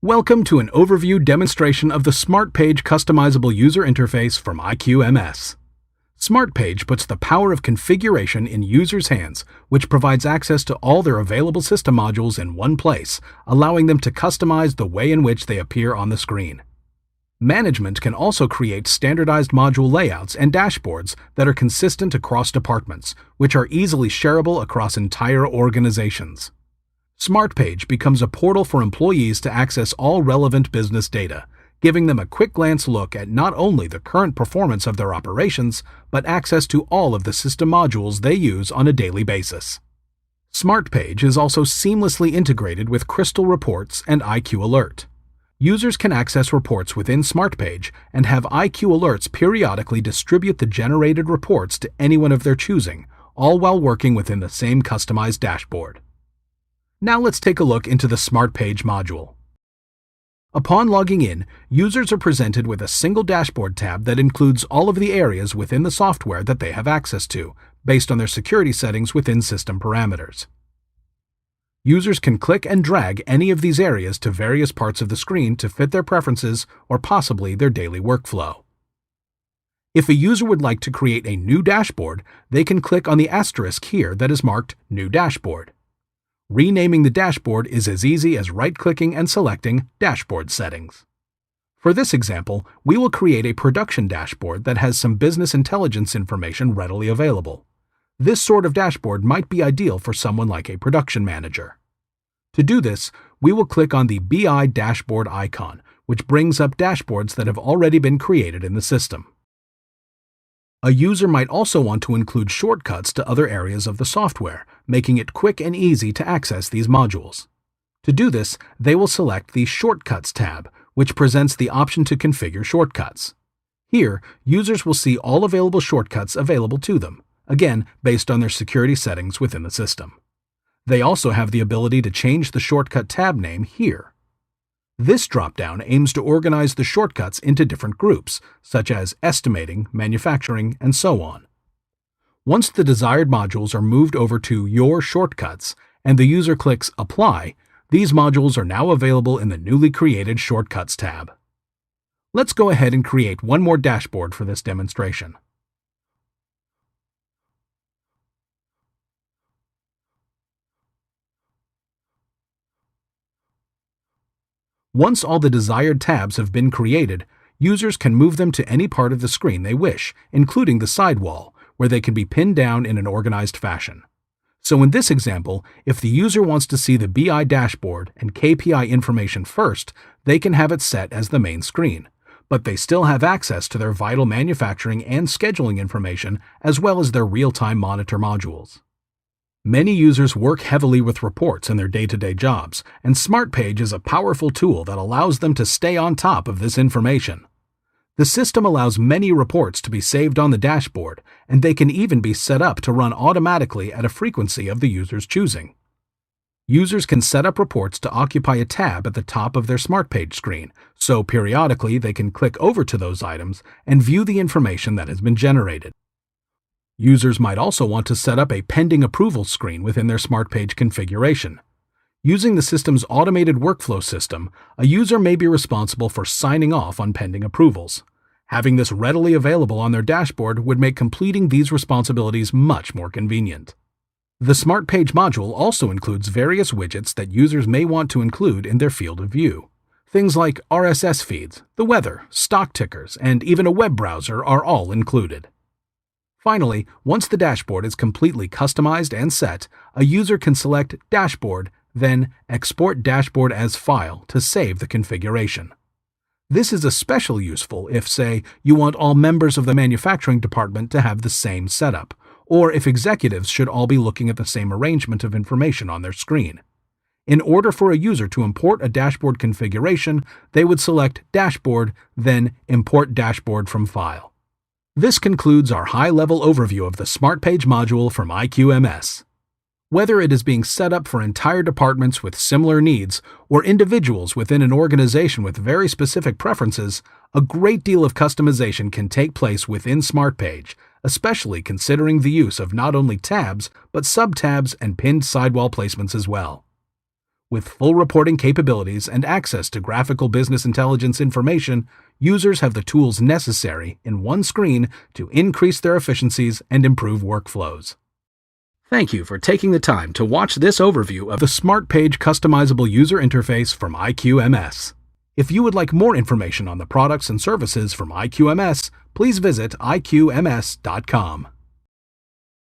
Welcome to an overview demonstration of the SmartPage customizable user interface from IQMS. SmartPage puts the power of configuration in users' hands, which provides access to all their available system modules in one place, allowing them to customize the way in which they appear on the screen. Management can also create standardized module layouts and dashboards that are consistent across departments, which are easily shareable across entire organizations. SmartPage becomes a portal for employees to access all relevant business data, giving them a quick glance look at not only the current performance of their operations, but access to all of the system modules they use on a daily basis. SmartPage is also seamlessly integrated with Crystal Reports and IQ Alert. Users can access reports within SmartPage and have IQ Alerts periodically distribute the generated reports to anyone of their choosing, all while working within the same customized dashboard. Now let's take a look into the SmartPage module. Upon logging in, users are presented with a single dashboard tab that includes all of the areas within the software that they have access to, based on their security settings within system parameters. Users can click and drag any of these areas to various parts of the screen to fit their preferences or possibly their daily workflow. If a user would like to create a new dashboard, they can click on the asterisk here that is marked New Dashboard. Renaming the dashboard is as easy as right-clicking and selecting Dashboard Settings. For this example, we will create a production dashboard that has some business intelligence information readily available. This sort of dashboard might be ideal for someone like a production manager. To do this, we will click on the BI dashboard icon, which brings up dashboards that have already been created in the system. A user might also want to include shortcuts to other areas of the software, making it quick and easy to access these modules. To do this, they will select the Shortcuts tab, which presents the option to configure shortcuts. Here, users will see all available shortcuts available to them, again based on their security settings within the system. They also have the ability to change the shortcut tab name here. This dropdown aims to organize the shortcuts into different groups, such as estimating, manufacturing, and so on. Once the desired modules are moved over to Your Shortcuts and the user clicks Apply, these modules are now available in the newly created Shortcuts tab. Let's go ahead and create one more dashboard for this demonstration. Once all the desired tabs have been created, users can move them to any part of the screen they wish, including the sidewall, where they can be pinned down in an organized fashion. So in this example, if the user wants to see the BI dashboard and KPI information first, they can have it set as the main screen, but they still have access to their vital manufacturing and scheduling information as well as their real-time monitor modules. Many users work heavily with reports in their day-to-day jobs, and SmartPage is a powerful tool that allows them to stay on top of this information. The system allows many reports to be saved on the dashboard, and they can even be set up to run automatically at a frequency of the user's choosing. Users can set up reports to occupy a tab at the top of their SmartPage screen, so periodically they can click over to those items and view the information that has been generated. Users might also want to set up a pending approval screen within their SmartPage configuration. Using the system's automated workflow system, a user may be responsible for signing off on pending approvals. Having this readily available on their dashboard would make completing these responsibilities much more convenient. The SmartPage module also includes various widgets that users may want to include in their field of view. Things like RSS feeds, the weather, stock tickers, and even a web browser are all included. Finally, once the dashboard is completely customized and set, a user can select Dashboard, then Export Dashboard as File to save the configuration. This is especially useful if, say, you want all members of the manufacturing department to have the same setup, or if executives should all be looking at the same arrangement of information on their screen. In order for a user to import a dashboard configuration, they would select Dashboard, then Import Dashboard from File. This concludes our high-level overview of the SmartPage module from IQMS. Whether it is being set up for entire departments with similar needs or individuals within an organization with very specific preferences, a great deal of customization can take place within SmartPage, especially considering the use of not only tabs but sub-tabs and pinned sidewall placements as well. With full reporting capabilities and access to graphical business intelligence information, users have the tools necessary in one screen to increase their efficiencies and improve workflows. Thank you for taking the time to watch this overview of the SmartPage customizable user interface from IQMS. If you would like more information on the products and services from IQMS, please visit IQMS.com.